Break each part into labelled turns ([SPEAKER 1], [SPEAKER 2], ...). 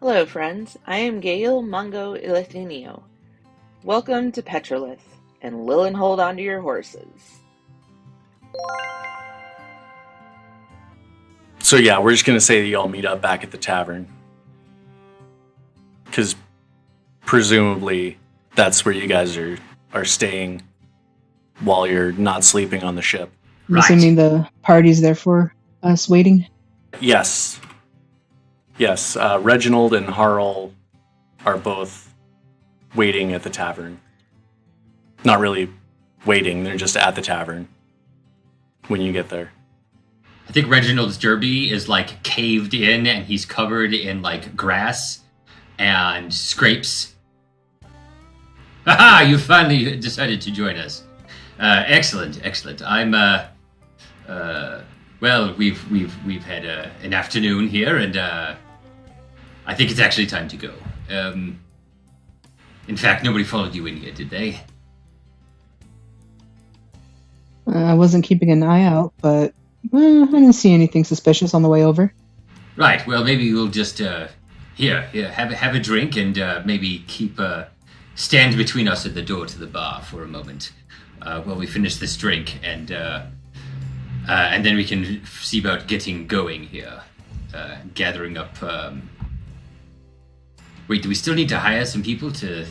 [SPEAKER 1] Hello, friends. I am Gail Mungo Ilithinio. Welcome to Petrolith, and Lillenholde onto your horses.
[SPEAKER 2] So yeah, we're just gonna say that y'all meet up back at the tavern, because presumably that's where you guys are staying while you're not sleeping on the ship.
[SPEAKER 3] I'm assuming the party's there for us waiting.
[SPEAKER 2] Yes. Reginald and Harl are both waiting at the tavern. Not really waiting; they're just at the tavern when you get there.
[SPEAKER 4] I think Reginald's derby is like caved in and he's covered in like grass and scrapes. Haha, you finally decided to join us. Excellent. I'm well, we've had an afternoon here and I think it's actually time to go. In fact, nobody followed you in here, did they?
[SPEAKER 3] I wasn't keeping an eye out, but I didn't see anything suspicious on the way over.
[SPEAKER 4] Right. Well, maybe we'll just here have a drink and maybe keep stand between us at the door to the bar for a moment while we finish this drink and then we can see about getting going here, gathering up. Wait, do we still need to hire some people to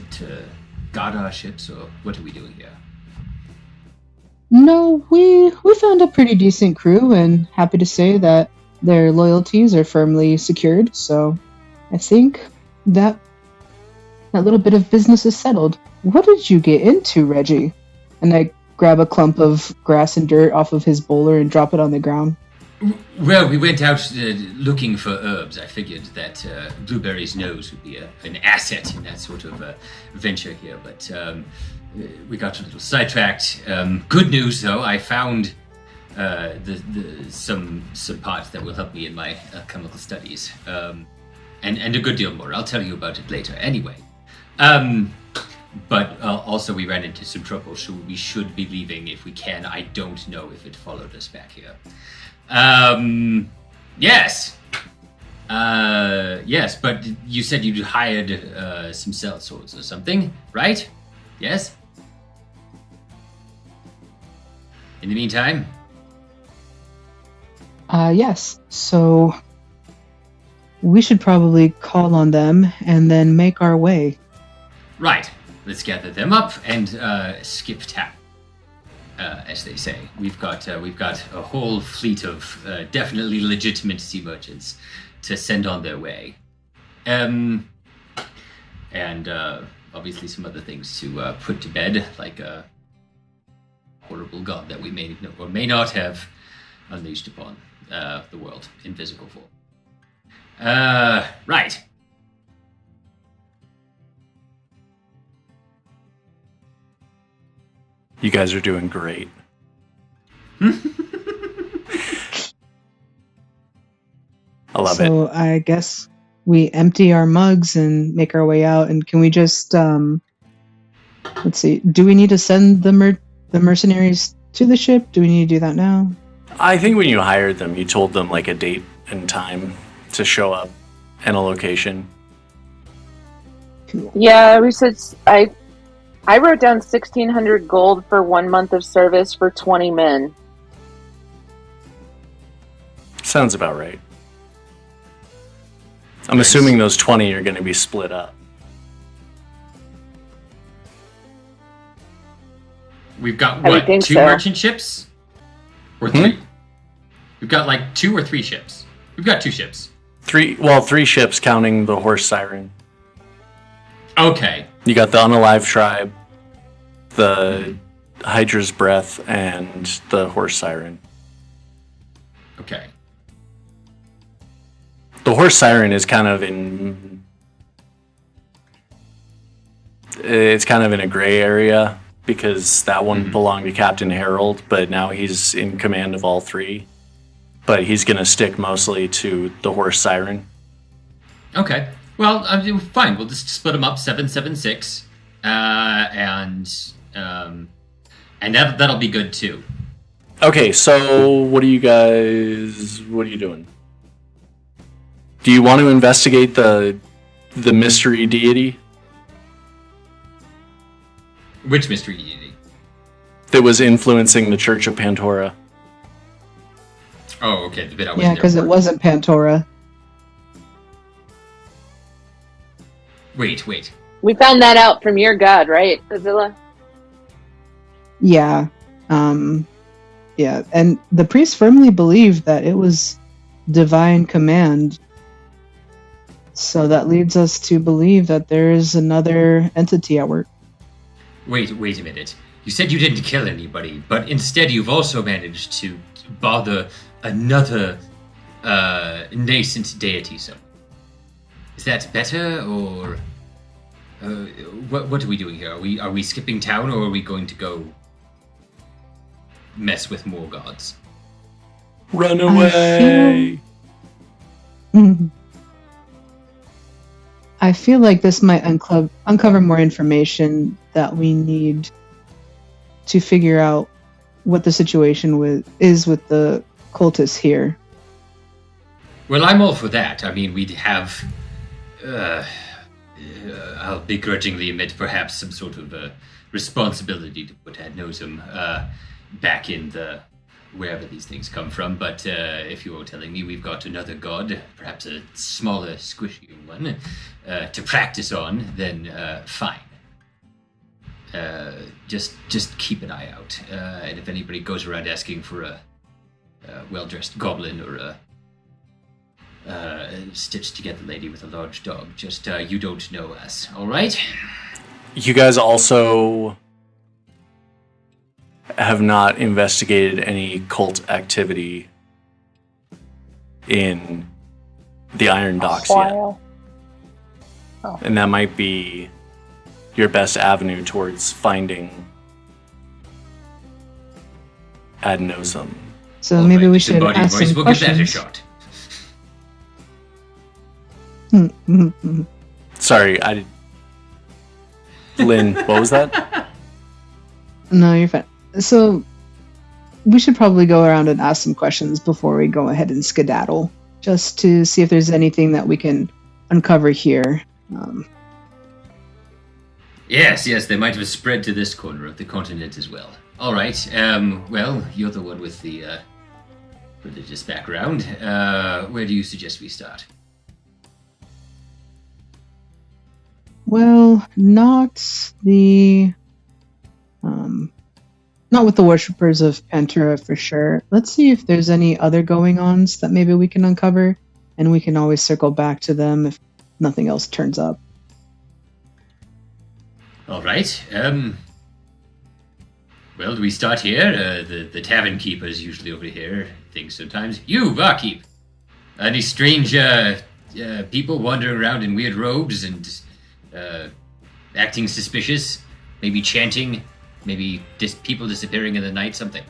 [SPEAKER 4] guard our ships, or what are we doing here?
[SPEAKER 3] No, we found a pretty decent crew, and happy to say that their loyalties are firmly secured. So, I think that little bit of business is settled. What did you get into, Reggie? And I grab a clump of grass and dirt off of his bowler and drop it on the ground.
[SPEAKER 4] Well, we went out looking for herbs. I figured that Blueberry's nose would be an asset in that sort of venture here, but we got a little sidetracked. Good news, though, I found some parts that will help me in my chemical studies, and a good deal more. I'll tell you about it later. Anyway, but also we ran into some trouble, so we should be leaving if we can. I don't know if it followed us back here. Yes. Yes, but you said you'd hired some sellswords or something, right? Yes? In the meantime?
[SPEAKER 3] Yes. So, we should probably call on them and then make our way.
[SPEAKER 4] Right. Let's gather them up and skip town. As they say, we've got a whole fleet of definitely legitimate sea merchants to send on their way, and obviously some other things to put to bed, like a horrible god that we may or may not have unleashed upon the world in physical form. Right.
[SPEAKER 2] You guys are doing great. I love it.
[SPEAKER 3] So I guess we empty our mugs and make our way out. And can we just, let's see, do we need to send the mercenaries to the ship? Do we need to do that now?
[SPEAKER 2] I think when you hired them, you told them like a date and time to show up and a location.
[SPEAKER 3] Cool.
[SPEAKER 1] Yeah, we said I wrote down 1,600 gold for 1 month of service for 20 men.
[SPEAKER 2] Sounds about right. I'm assuming those 20 are going to be split up.
[SPEAKER 4] We've got, what, two merchant ships? Or three? We've got like 2 or 3 ships. We've got 2 ships.
[SPEAKER 2] 3 ships counting the horse siren.
[SPEAKER 4] Okay.
[SPEAKER 2] You got the Unalive Tribe, the Hydra's Breath, and the horse siren.
[SPEAKER 4] Okay.
[SPEAKER 2] The horse siren is kind of in... It's kind of in a gray area, because that one belonged to Captain Harold, but now he's in command of all 3. But he's going to stick mostly to the horse siren.
[SPEAKER 4] Okay. Well, fine. We'll just split them up 776, and that'll be good too.
[SPEAKER 2] Okay, so what are you doing? Do you want to investigate the The mystery deity
[SPEAKER 4] Which mystery deity?
[SPEAKER 2] that was influencing the Church of Pantora.
[SPEAKER 4] Oh, okay. The bit I wasn't
[SPEAKER 3] Yeah,
[SPEAKER 4] there
[SPEAKER 3] because it
[SPEAKER 4] for.
[SPEAKER 3] wasn't Pantora.
[SPEAKER 4] Wait.
[SPEAKER 1] We found that out from your god, right, Azilla?
[SPEAKER 3] Yeah. Yeah, and the priest firmly believed that it was divine command. So that leads us to believe that there is another entity at work.
[SPEAKER 4] Wait a minute. You said you didn't kill anybody, but instead you've also managed to bother another nascent deity. So, is that better, or what are we doing here? Are we skipping town, or are we going to go mess with more gods?
[SPEAKER 2] Run away!
[SPEAKER 3] I feel like this might uncover more information that we need to figure out what the situation is with the cultists here.
[SPEAKER 4] Well, I'm all for that. I mean, we'd have, I'll begrudgingly admit, perhaps some sort of responsibility to put ad nosum back in the wherever these things come from. But if you're telling me we've got another god, perhaps a smaller, squishier one, to practice on, then fine. Just keep an eye out. And if anybody goes around asking for a well-dressed goblin or a stitched together lady with a large dog, just you don't know us, all right?
[SPEAKER 2] You guys also have not investigated any cult activity in the Iron Docks yet. And that might be your best avenue towards finding ad nosum.
[SPEAKER 3] So
[SPEAKER 4] All
[SPEAKER 3] maybe
[SPEAKER 4] right,
[SPEAKER 3] we should
[SPEAKER 4] disembodied
[SPEAKER 3] ask
[SPEAKER 4] voice,
[SPEAKER 3] some
[SPEAKER 4] we'll give that a
[SPEAKER 3] questions.
[SPEAKER 4] shot.
[SPEAKER 2] Sorry, Lynn, what was that?
[SPEAKER 3] No, you're fine. So we should probably go around and ask some questions before we go ahead and skedaddle, just to see if there's anything that we can uncover here.
[SPEAKER 4] Yes, they might have spread to this corner of the continent as well. All right, well, you're the one with the religious background. Where do you suggest we start?
[SPEAKER 3] Well, not with the worshippers of Pantura for sure. Let's see if there's any other going-ons that maybe we can uncover, and we can always circle back to them if nothing else turns up.
[SPEAKER 4] All right. Well, do we start here? The tavern keeper is usually over here. Things sometimes. You, barkeep. Any strange people wandering around in weird robes and acting suspicious? Maybe chanting? Maybe people disappearing in the night? Something.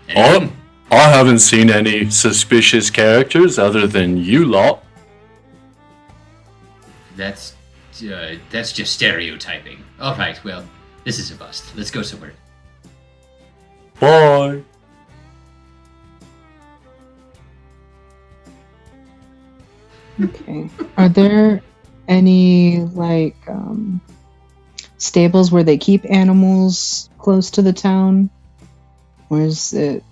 [SPEAKER 4] Anything?
[SPEAKER 2] I haven't seen any suspicious characters other than you lot.
[SPEAKER 4] That's just stereotyping. All right. Well, this is a bust. Let's go somewhere.
[SPEAKER 2] Bye.
[SPEAKER 3] Okay. Are there any stables where they keep animals close to the town, or is it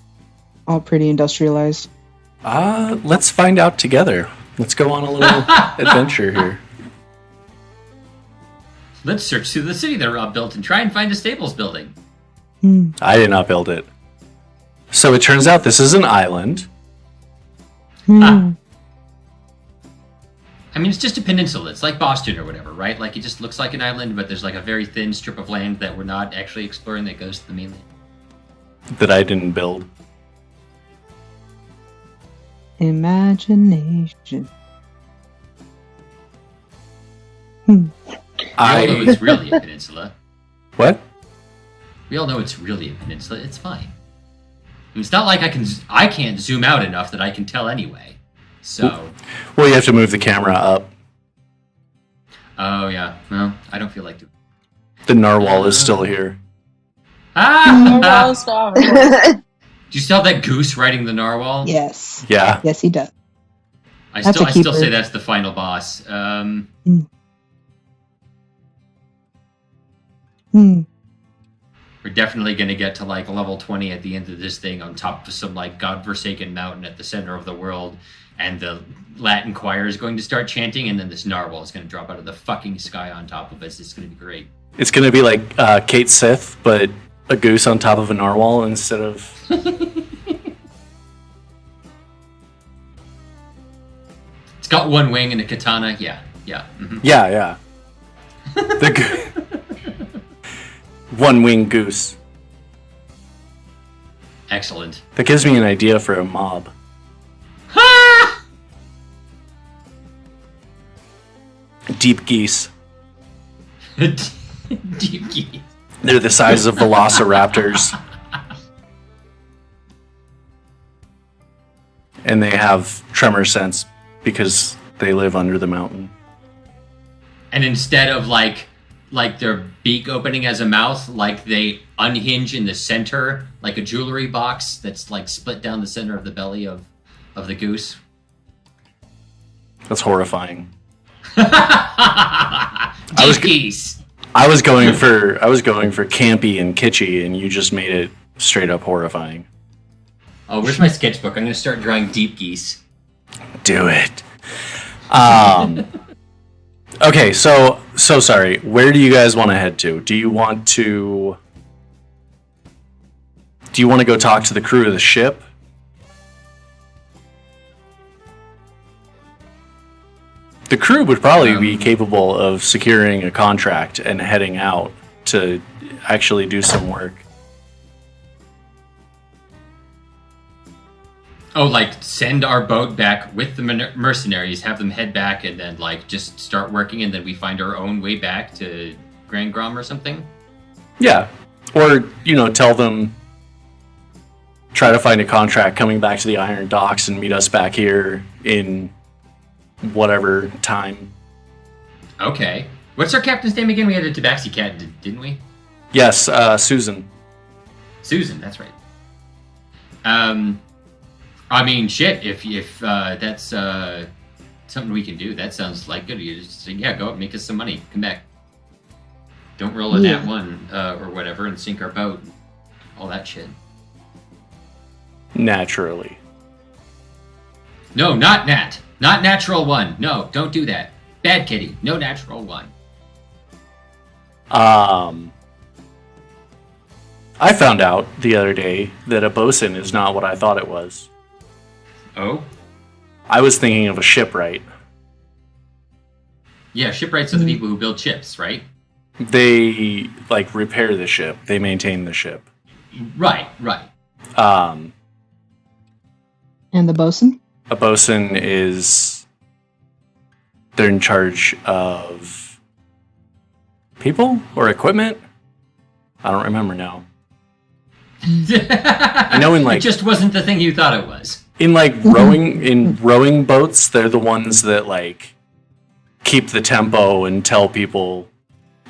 [SPEAKER 3] all pretty industrialized?
[SPEAKER 2] Let's find out together. Let's go on a little adventure here.
[SPEAKER 4] Let's search through the city that Rob built and try and find a stables building.
[SPEAKER 2] I did not build it. So it turns out this is an island.
[SPEAKER 4] Ah. I mean, it's just a peninsula. It's like Boston or whatever, right? Like, it just looks like an island, but there's like a very thin strip of land that we're not actually exploring that goes to the mainland.
[SPEAKER 2] That I didn't build.
[SPEAKER 3] Imagination.
[SPEAKER 4] We all know it's really a peninsula.
[SPEAKER 2] What?
[SPEAKER 4] We all know it's really a peninsula. It's fine. I mean, it's not like I can't zoom out enough that I can tell anyway. So.
[SPEAKER 2] Well, you have to move the camera up.
[SPEAKER 4] Oh yeah. Well, I don't feel like doing.
[SPEAKER 2] The narwhal is still here.
[SPEAKER 4] Ah! Do you still have that goose riding the narwhal?
[SPEAKER 3] Yes.
[SPEAKER 2] Yeah.
[SPEAKER 3] Yes, he does.
[SPEAKER 4] I
[SPEAKER 3] That's a
[SPEAKER 4] still
[SPEAKER 3] keeper.
[SPEAKER 4] say that's the final boss.
[SPEAKER 3] Hmm.
[SPEAKER 4] We're definitely going to get to like level 20 at the end of this thing on top of some like godforsaken mountain at the center of the world. And the Latin choir is going to start chanting, and then this narwhal is going to drop out of the fucking sky on top of us. It's going to be great.
[SPEAKER 2] It's going to be like Kate Sith, but a goose on top of a narwhal instead of...
[SPEAKER 4] It's got one wing and a katana. Yeah. Mm-hmm.
[SPEAKER 2] Yeah. One-winged goose.
[SPEAKER 4] Excellent.
[SPEAKER 2] That gives me an idea for a mob. Deep geese.
[SPEAKER 4] Deep geese.
[SPEAKER 2] They're the size of velociraptors. And they have tremor sense because they live under the mountain.
[SPEAKER 4] And instead of like their beak opening as a mouth, like they unhinge in the center, like a jewelry box that's like split down the center of the belly of the goose.
[SPEAKER 2] That's horrifying.
[SPEAKER 4] Geese.
[SPEAKER 2] I was going for campy and kitschy, and you just made it straight up horrifying.
[SPEAKER 4] Oh, where's my sketchbook? I'm gonna start drawing deep geese.
[SPEAKER 2] Do it. Okay, so sorry. Where do you guys want to head to? Do you want to go talk to the crew of the ship? The crew would probably be capable of securing a contract and heading out to actually do some work.
[SPEAKER 4] Oh, like send our boat back with the mercenaries, have them head back, and then like just start working, and then we find our own way back to Grand Grom or something?
[SPEAKER 2] Yeah. Or, tell them, try to find a contract coming back to the Iron Docks and meet us back here in whatever time.
[SPEAKER 4] Okay. What's our captain's name again? We had a Tabaxi cat, didn't we?
[SPEAKER 2] Yes, Susan.
[SPEAKER 4] Susan, that's right. I mean, shit, if that's something we can do, that sounds like good. You just say, go up, make us some money, come back. Don't roll a nat one or whatever and sink our boat. All that shit.
[SPEAKER 2] Naturally.
[SPEAKER 4] No, not nat. Not natural one. No, don't do that. Bad kitty. No natural one.
[SPEAKER 2] I found out the other day that a bosun is not what I thought it was.
[SPEAKER 4] Oh?
[SPEAKER 2] I was thinking of a shipwright.
[SPEAKER 4] Yeah, shipwrights are the people who build ships, right?
[SPEAKER 2] They, repair the ship. They maintain the ship.
[SPEAKER 4] Right.
[SPEAKER 3] And the bosun?
[SPEAKER 2] A bosun they're in charge of people or equipment? I don't remember now. I know
[SPEAKER 4] it just wasn't the thing you thought it was.
[SPEAKER 2] In rowing boats, they're the ones that keep the tempo and tell people,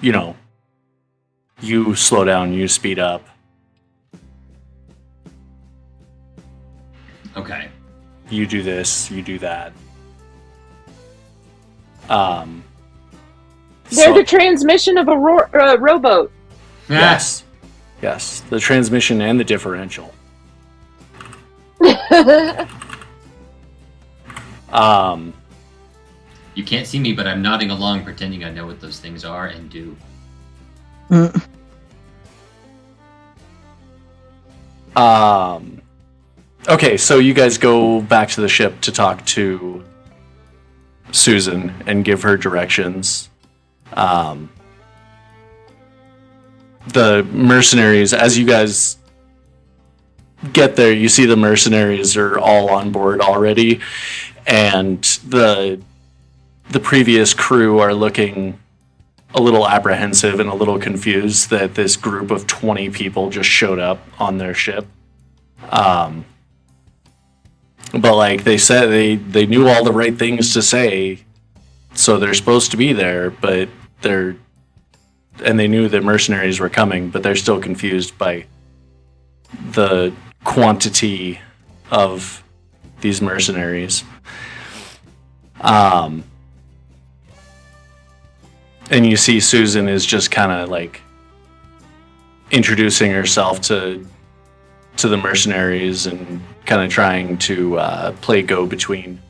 [SPEAKER 2] you slow down, you speed up.
[SPEAKER 4] Okay.
[SPEAKER 2] You do this, you do that.
[SPEAKER 1] They're the transmission of a rowboat.
[SPEAKER 2] Yes. Yes, the transmission and the differential.
[SPEAKER 4] You can't see me, but I'm nodding along, pretending I know what those things are and do.
[SPEAKER 2] Okay, so you guys go back to the ship to talk to Susan and give her directions. The mercenaries, as you guys get there, you see the mercenaries are all on board already, and the previous crew are looking a little apprehensive and a little confused that this group of 20 people just showed up on their ship. But they said they knew all the right things to say, so they're supposed to be there, but and they knew that mercenaries were coming, but they're still confused by the quantity of these mercenaries. And you see Susan is just kind of introducing herself to the mercenaries and kind of trying to play go between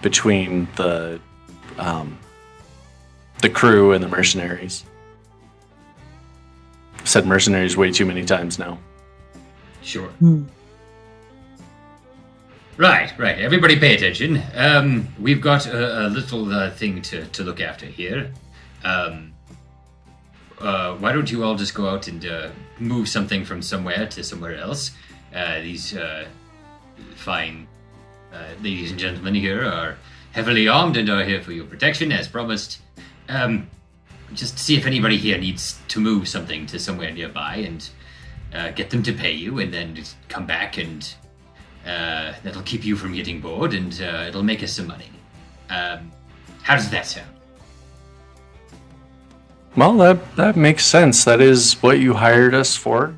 [SPEAKER 2] the crew and the mercenaries. I've said mercenaries way too many times now.
[SPEAKER 4] Sure. Right. Everybody pay attention. We've got a little thing to look after here. Why don't you all just go out and move something from somewhere to somewhere else? These fine ladies and gentlemen here are heavily armed and are here for your protection, as promised. Just see if anybody here needs to move something to somewhere nearby and get them to pay you, and then just come back, and that'll keep you from getting bored, and it'll make us some money. How does that sound?
[SPEAKER 2] Well, that makes sense. That is what you hired us for.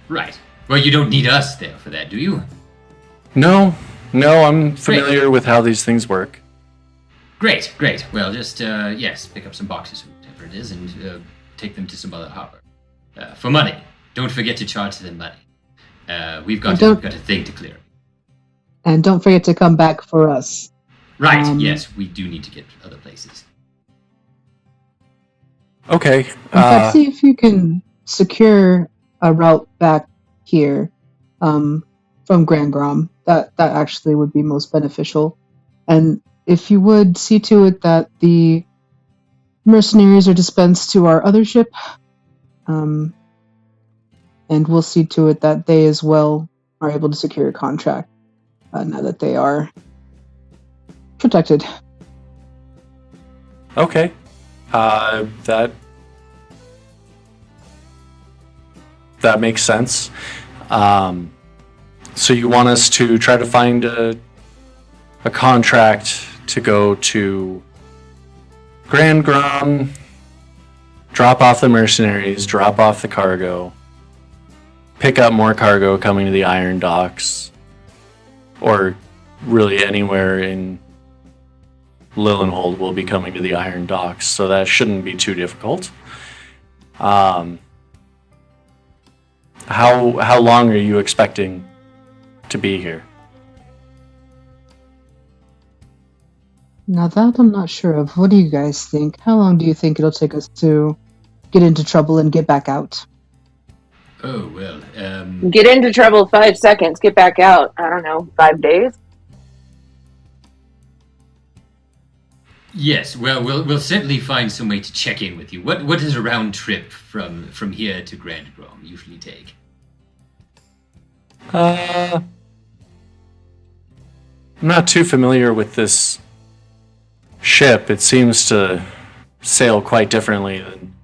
[SPEAKER 4] Right. Well, you don't need us there for that, do you?
[SPEAKER 2] No, I'm familiar with how these things work.
[SPEAKER 4] Great. Well, just, pick up some boxes or whatever it is and take them to some other harbor. For money. Don't forget to charge them money. We've got a thing to clear.
[SPEAKER 3] And don't forget to come back for us.
[SPEAKER 4] Right, yes, we do need to get other places.
[SPEAKER 2] Okay.
[SPEAKER 3] In fact, see if you can secure a route back here from Grand Grom. That actually would be most beneficial. And if you would see to it that the mercenaries are dispensed to our other ship, and we'll see to it that they as well are able to secure a contract now that they are protected.
[SPEAKER 2] Okay. That makes sense. So you want us to try to find a contract to go to Grand Grom, drop off the mercenaries, drop off the cargo, pick up more cargo coming to the iron docks, or really anywhere in Lillenholde will be coming to the iron docks, so that shouldn't be too difficult. How long are you expecting to be here?
[SPEAKER 3] Now that I'm not sure of. What do you guys think? How long do you think it'll take us to get into trouble and get back out?
[SPEAKER 4] Oh, well,
[SPEAKER 1] Get into trouble 5 seconds, get back out, I don't know, 5 days?
[SPEAKER 4] Yes, well, we'll certainly find some way to check in with you. What does a round trip from here to Grand Grom usually take?
[SPEAKER 2] I'm not too familiar with this ship. It seems to sail quite differently than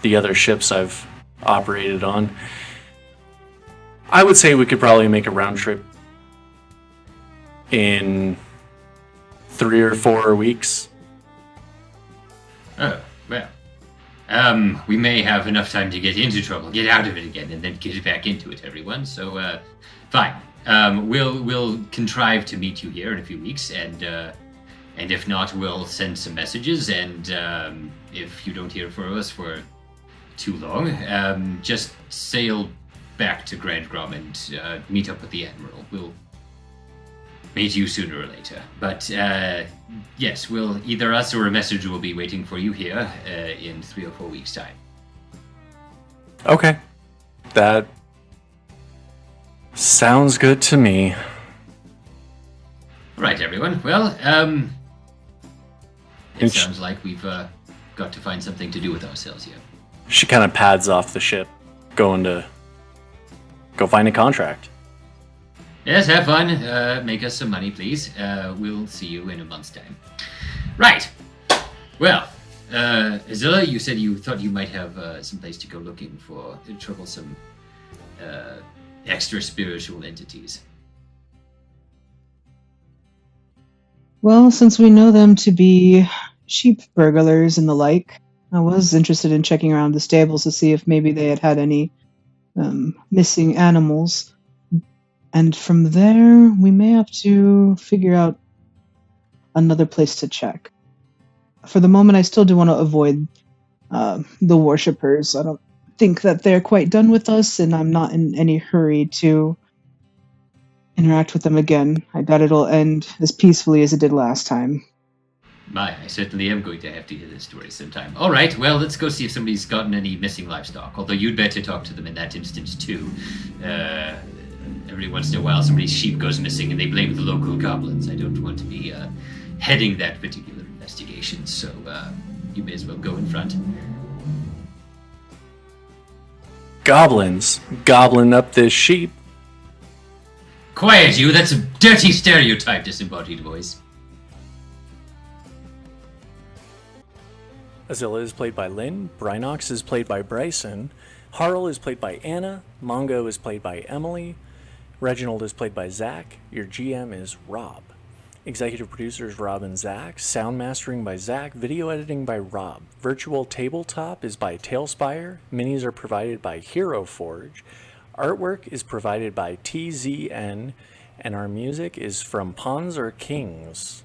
[SPEAKER 2] the other ships I've operated on. I would say we could probably make a round trip in 3 or 4 weeks.
[SPEAKER 4] Oh, well. We may have enough time to get into trouble, get out of it again, and then get back into it, everyone. So, fine. We'll contrive to meet you here in a few weeks, and if not, we'll send some messages, and if you don't hear from us for too long, just sail back to Grand Grom and meet up with the Admiral. We'll meet you sooner or later. But yes, either us or a messenger will be waiting for you here in 3 or 4 weeks' time.
[SPEAKER 2] Okay. That sounds good to me.
[SPEAKER 4] Right, everyone. Well, it sounds like we've got to find something to do with ourselves here.
[SPEAKER 2] She kind of pads off the ship, going to go find a contract.
[SPEAKER 4] Yes, have fun. Make us some money, please. We'll see you in a month's time. Right. Well, Zilla, you said you thought you might have some place to go looking for troublesome extra spiritual entities.
[SPEAKER 3] Well, since we know them to be sheep burglars and the like, I was interested in checking around the stables to see if maybe they had any missing animals. And from there, we may have to figure out another place to check. For the moment, I still do want to avoid the worshippers. I don't think that they're quite done with us, and I'm not in any hurry to interact with them again. I doubt it'll end as peacefully as it did last time.
[SPEAKER 4] My, I certainly am going to have to hear this story sometime. All right, well, let's go see if somebody's gotten any missing livestock. Although you'd better talk to them in that instance too. Every once in a while, somebody's sheep goes missing, and they blame the local goblins. I don't want to be heading that particular investigation, so you may as well go in front.
[SPEAKER 2] Goblins gobbling up this sheep.
[SPEAKER 4] Quiet, you! That's a dirty stereotype, disembodied voice.
[SPEAKER 2] Azilla is played by Lynn, Brynox is played by Bryson, Harl is played by Anna, Mongo is played by Emily, Reginald is played by Zach, your GM is Rob. Executive producers Rob and Zach, sound mastering by Zach, video editing by Rob. Virtual tabletop is by Tailspire, minis are provided by Hero Forge, artwork is provided by TZN, and our music is from Pawns Are Kings.